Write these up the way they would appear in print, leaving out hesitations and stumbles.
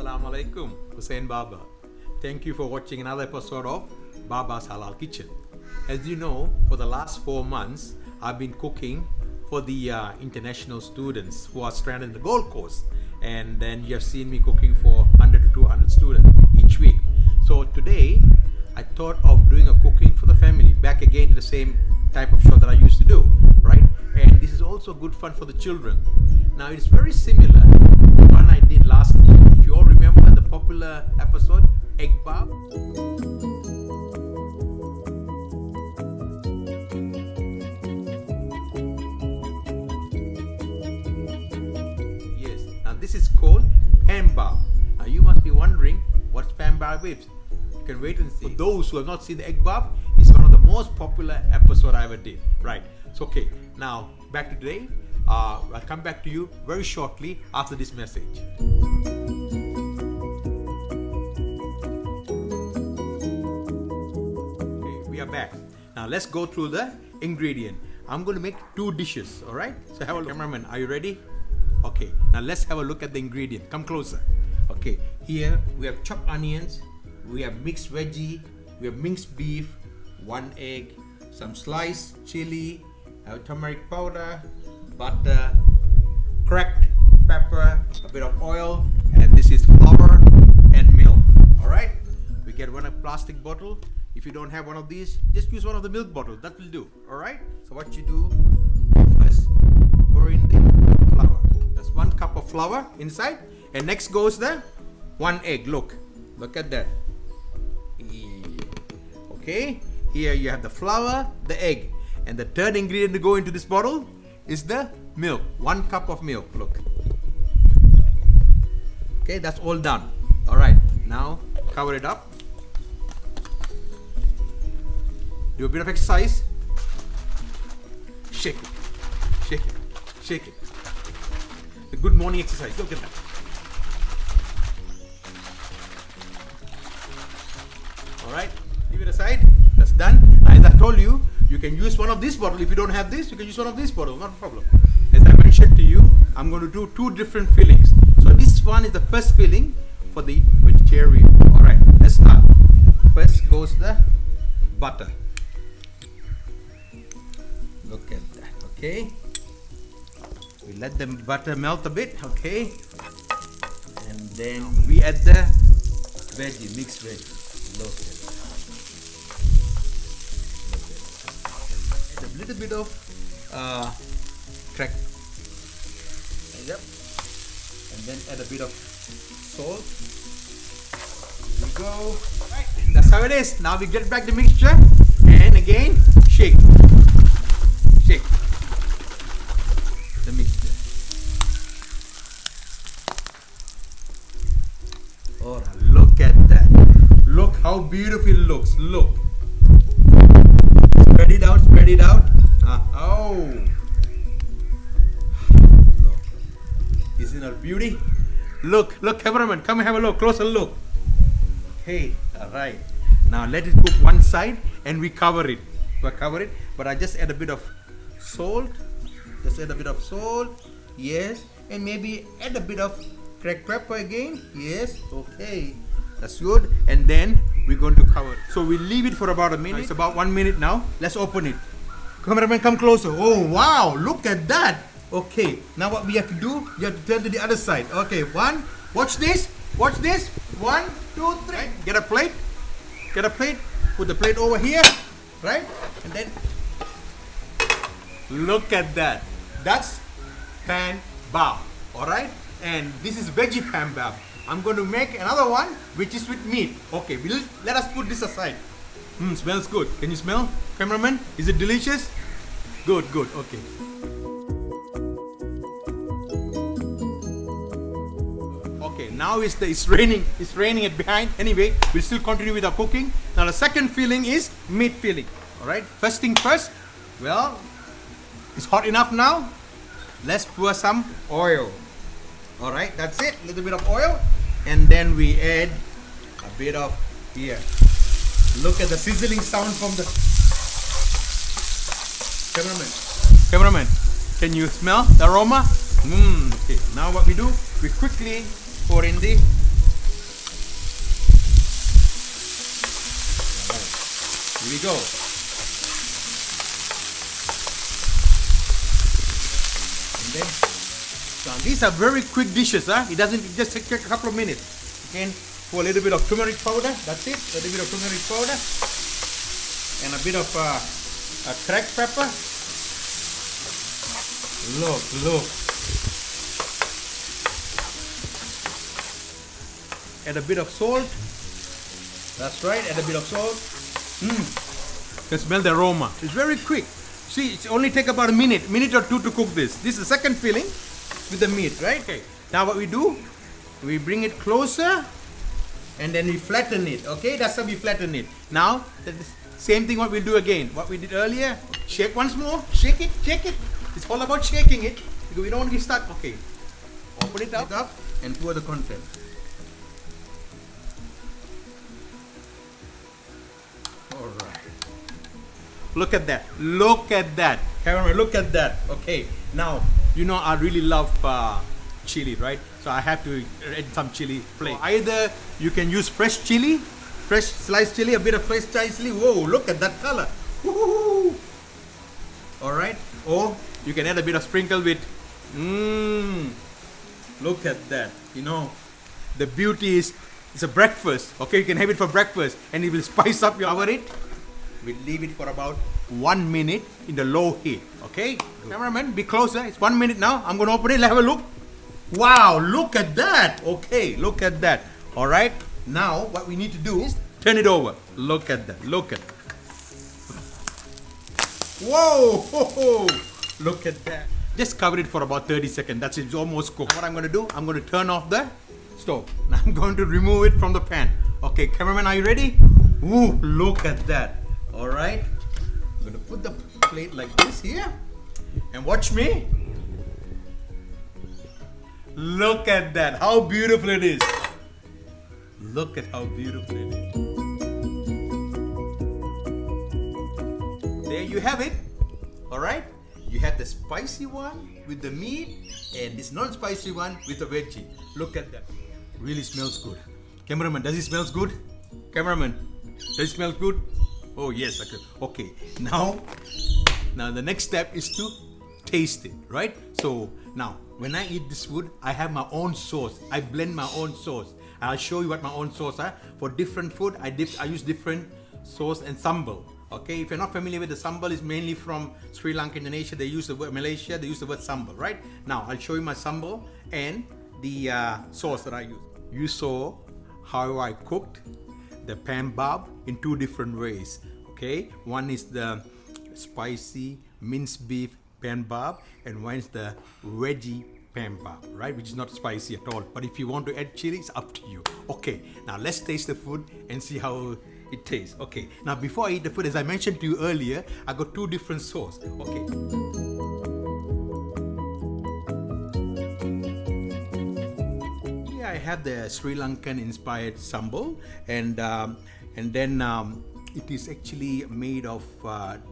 Assalamu alaikum, Kareem Baba. Thank you for watching another episode of Baba's Halal Kitchen. As you know, for the last 4 months, I've been cooking for the international students who are stranded in the Gold Coast. And then you have seen me cooking for 100 to 200 students each week. So today, I thought of doing a cooking for the family, back again to the same type of show that I used to do, right? And this is also good fun for the children. Now it's very similar to the one I did last year. If you all remember the popular episode, EGGBAB. Yes, now this is called Panbab. Now you must be wondering what's Panbab is. You can wait and see. For those who have not seen the EGGBAB, it's one of the most popular episodes I ever did. Right, so okay, now back to today. I'll come back to you very shortly after this message. Okay, we are back. Now let's go through the ingredient. I'm going to make 2 dishes, alright? So have a look. Cameraman, are you ready? Okay, now let's have a look at the ingredient. Come closer. Okay, here we have chopped onions, we have mixed veggie, we have minced beef, 1 egg, some sliced chili, turmeric powder, butter, cracked pepper, a bit of oil, and this is flour and milk. Alright, we get one plastic bottle. If you don't have one of these, just use one of the milk bottles, that will do. Alright, so what you do first, pour in the flour. That's 1 cup of flour inside, and next goes the 1 egg. Look at that. Okay, here you have the flour, the egg, and the third ingredient to go into this bottle is the milk. 1 cup of milk. Look. Okay, that's all done. Alright, now cover it up. Do a bit of exercise. Shake it. Shake it. Shake it. The good morning exercise. Look at that. Alright, leave it aside. That's done. As I told you, you can use one of these bottles. If you don't have this, you can use one of these bottles, not a problem. As I mentioned to you, I'm going to do 2 different fillings. So this one is the first filling for the vegetarian. Alright, let's start. First goes the butter. Look at that, okay? We let the butter melt a bit, okay? And then we add the veggie, mixed veggie. Look at that. A little bit of crack. Yep. And then add a bit of salt. Here we go. Right. That's how it is. Now we get back the mixture and again shake. Shake the mixture. Oh, look at that. Look how beautiful it looks. Look. Spread it out. Oh, look. Isn't it a beauty? Look, cameraman, come and have a look, closer look. Okay, alright. Now let it cook one side and we cover it. But I just add a bit of salt. Yes, and maybe add a bit of cracked pepper again. Yes, okay. That's good. And then we're going to cover it. So we leave it for about a minute. It's about 1 minute now. Let's open it. Cameraman, come closer. Oh wow, look at that. Okay, now what we have to do, you have to turn to the other side. Okay, watch this. 1, 2, 3. Right. Get a plate. Put the plate over here. Right? And then look at that. That's Panbab. Alright? And this is Veggie Panbab. I'm going to make another one which is with meat. Okay, let us put this aside. Smells good. Can you smell, cameraman? Is it delicious? Good. Okay. Okay, now it's raining. It's raining at behind. Anyway, we'll still continue with our cooking. Now the second filling is meat filling. All right. First thing first. Well, it's hot enough now. Let's pour some oil. All right, that's it. A little bit of oil, and then we add a bit of here. Look at the sizzling sound from the cameraman. Can you smell the aroma? Okay. Now what we do? We quickly pour in the Here we go. And then, so these are very quick dishes, huh? It just take a couple of minutes. Again, pour a little bit of turmeric powder. That's it. A little bit of turmeric powder, and a bit of cracked pepper. Look. Add a bit of salt. That's right, add a bit of salt. You can smell the aroma. It's very quick. See, it's only take about a minute or two to cook this. This is the second filling with the meat, right? Okay. Now what we do, we bring it closer and then we flatten it. Okay, that's how we flatten it. Now, same thing what we'll do again. What we did earlier, shake once more, shake it. It's all about shaking it because we don't want to get stuck. Okay, open it up and pour the content. Alright. Look at that. Camera, look at that. Okay, now, you know I really love chili, right? So I have to add some chili flakes. So either you can use fresh chili, fresh sliced chili, a bit of fresh sliced chili. Whoa, look at that color. Woo-hoo-hoo. Alright, or you can add a bit of sprinkle with, look at that. You know, the beauty is, it's a breakfast. Okay, you can have it for breakfast and it will spice up your cover it. We'll leave it for about 1 minute in the low heat. Okay, cameraman, be closer. It's 1 minute now. I'm going to open it. Let's have a look. Wow, look at that. Okay, look at that. All right, now what we need to do is turn it over. Look at that. Whoa, look at that. Just cover it for about 30 seconds. That's it. It's almost cooked. What I'm going to do, I'm going to turn off the stove. Now I'm going to remove it from the pan. Okay, cameraman, are you ready? Ooh, look at that. All right, I'm going to put the plate like this here and watch me. Look at that, how beautiful it is. Look at how beautiful it is. There you have it. All right, you have the spicy one with the meat and this non-spicy one with the veggie. Look at that. Really smells good. Cameraman, does it smell good? Cameraman, does it smell good? Oh yes, okay. Now the next step is to taste it, right? So now when I eat this food, I have my own sauce. I blend my own sauce. I'll show you what my own sauce are. For different food, I use different sauce and sambal. Okay, if you're not familiar with the sambal, it's mainly from Sri Lanka, Indonesia. They use the word Malaysia. They use the word sambal, right? Now I'll show you my sambal and the sauce that I use. You saw how I cooked the panbab in two different ways. Okay, one is the spicy minced beef panbab and one is the veggie panbab, right, which is not spicy at all. But if you want to add chili, it's up to you. Okay, now let's taste the food and see how it tastes. Okay, now before I eat the food, as I mentioned to you earlier, I got two different sauce. Okay, I have the Sri Lankan inspired sambal, and then it is actually made of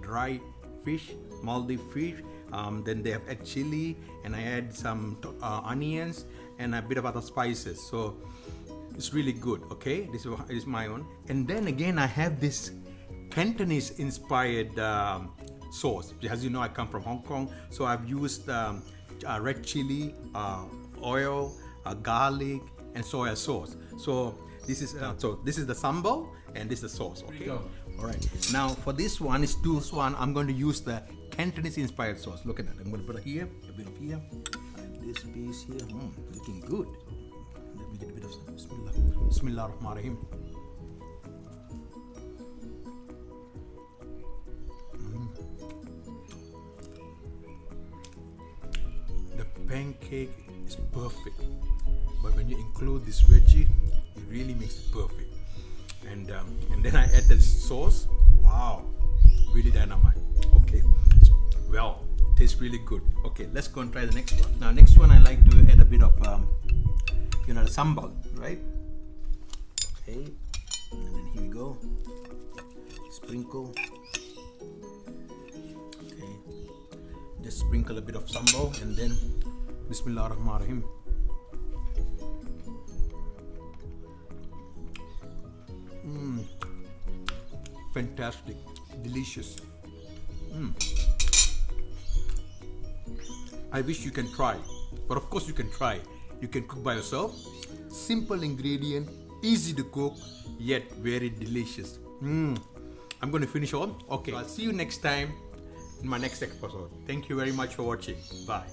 dry fish, Maldive fish. Then they have add chili, and I add some onions and a bit of other spices. So it's really good. Okay, this is my own. And then again, I have this Cantonese inspired sauce. As you know, I come from Hong Kong, so I've used red chili, oil, garlic and soya sauce. So this is the sambal and this is the sauce. Okay. All right. Now for this one, I'm going to use the Cantonese inspired sauce. Look at that. I'm going to put it here, a bit of here, and this piece here. Looking good. Let me get a bit of Bismillah. Bismillahirrahmanirrahim. The pancake is perfect. But when you include this veggie, it really makes it perfect. And then I add the sauce. Wow, really dynamite. Okay, well, tastes really good. Okay, let's go and try the next one. Now, next one I like to add a bit of, the sambal, right? Okay, and then here we go. Sprinkle. Okay, just sprinkle a bit of sambal and then Bismillahirrahmanirrahim. Fantastic, delicious. I wish you can try, but of course you can try. You can cook by yourself. Simple ingredient, easy to cook, yet very delicious. I'm going to finish on. Okay, I'll see you next time in my next episode. Thank you very much for watching. Bye.